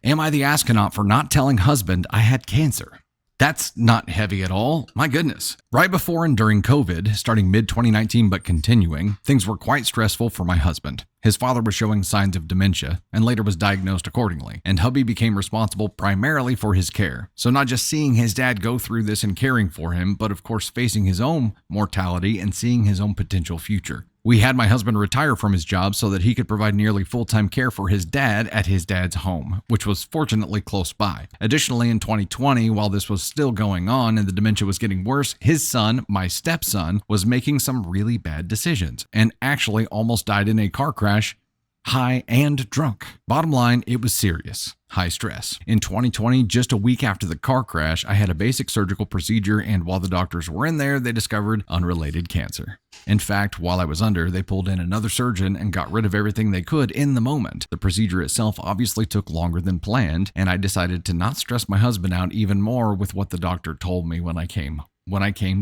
Am I the astronaut for not telling husband I had cancer? That's not heavy at all. My goodness. Right before and during COVID, starting mid-2019 but continuing, things were quite stressful for my husband. His father was showing signs of dementia and later was diagnosed accordingly, and hubby became responsible primarily for his care. So not just seeing his dad go through this and caring for him, but of course facing his own mortality and seeing his own potential future. We had my husband retire from his job so that he could provide nearly full-time care for his dad at his dad's home, which was fortunately close by. Additionally, in 2020, while this was still going on and the dementia was getting worse, his son, my stepson, was making some really bad decisions and actually almost died in a car crash, high and drunk. Bottom line, it was serious. High stress. In 2020, just a week after the car crash, I had a basic surgical procedure, and while the doctors were in there, they discovered unrelated cancer. In fact, while I was under, they pulled in another surgeon and got rid of everything they could in the moment. The procedure itself obviously took longer than planned, and I decided to not stress my husband out even more with what the doctor told me when I came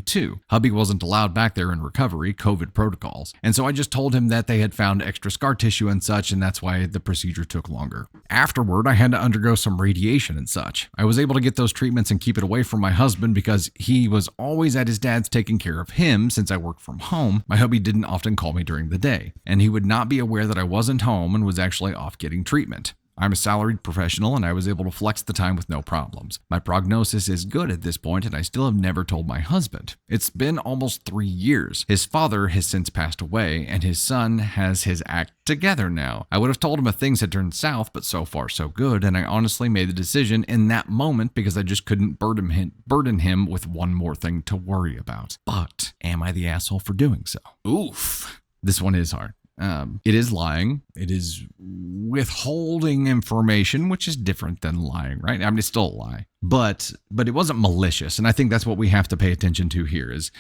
to. Hubby wasn't allowed back there in recovery, COVID protocols. And so I just told him that they had found extra scar tissue and such, and that's why the procedure took longer. Afterward, I had to undergo some radiation and such. I was able to get those treatments and keep it away from my husband because he was always at his dad's taking care of him since I worked from home. My hubby didn't often call me during the day, and he would not be aware that I wasn't home and was actually off getting treatment. I'm a salaried professional and I was able to flex the time with no problems. My prognosis is good at this point and I still have never told my husband. It's been almost 3 years. His father has since passed away and his son has his act together now. I would have told him if things had turned south, but so far so good, and I honestly made the decision in that moment because I just couldn't burden him with one more thing to worry about. But am I the asshole for doing so? Oof. This one is hard. It is lying. It is withholding information, which is different than lying, right? I mean, it's still a lie, but it wasn't malicious. And I think that's what we have to pay attention to here is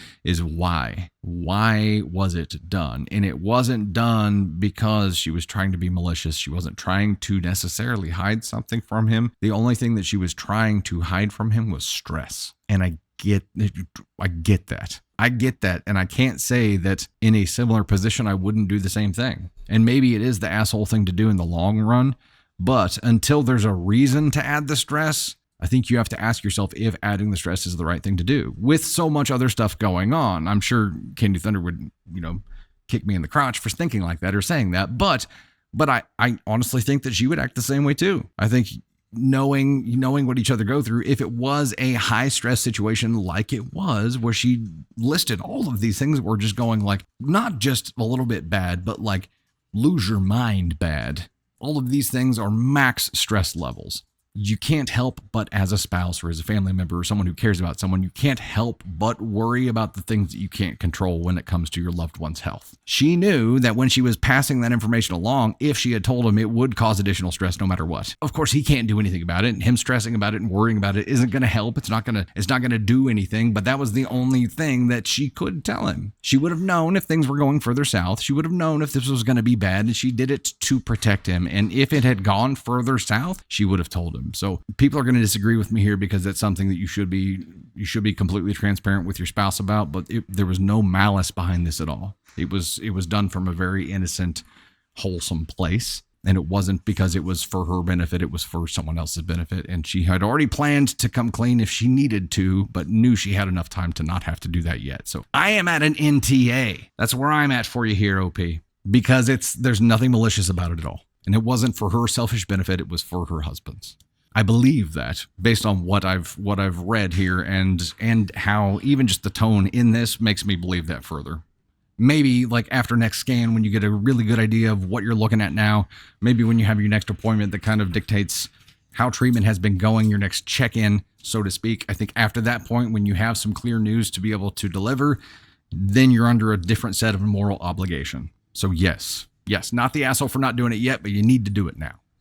why. Why was it done? And it wasn't done because she was trying to be malicious. She wasn't trying to necessarily hide something from him. The only thing that she was trying to hide from him was stress. And I get that. I get that, and I can't say that in a similar position I wouldn't do the same thing. And maybe it is the asshole thing to do in the long run, but until there's a reason to add the stress, I think you have to ask yourself if adding the stress is the right thing to do. With so much other stuff going on, I'm sure Candy Thunder would, kick me in the crotch for thinking like that or saying that, but I honestly think that she would act the same way too. I think knowing what each other go through, if it was a high stress situation like it was, where she listed all of these things that were just going like, not just a little bit bad, but like lose your mind bad. All of these things are max stress levels. You can't help but as a spouse or as a family member or someone who cares about someone, you can't help but worry about the things that you can't control when it comes to your loved one's health. She knew that when she was passing that information along, if she had told him, it would cause additional stress no matter what. Of course, he can't do anything about it. Him stressing about it and worrying about it isn't going to help. It's not going to do anything, but that was the only thing that she could tell him. She would have known if things were going further south. She would have known if this was going to be bad, and she did it to protect him. And if it had gone further south, she would have told him. So people are going to disagree with me here because that's something that you should be completely transparent with your spouse about, but there was no malice behind this at all. It was done from a very innocent, wholesome place. And it wasn't because it was for her benefit. It was for someone else's benefit. And she had already planned to come clean if she needed to, but knew she had enough time to not have to do that yet. So I am at an NTA. That's where I'm at for you here, OP, because there's nothing malicious about it at all. And it wasn't for her selfish benefit. It was for her husband's. I believe that based on what I've read here and how even just the tone in this makes me believe that further. Maybe like after next scan, when you get a really good idea of what you're looking at now, maybe when you have your next appointment that kind of dictates how treatment has been going, your next check-in, so to speak. I think after that point, when you have some clear news to be able to deliver, then you're under a different set of moral obligation. So yes, not the asshole for not doing it yet, but you need to do it now.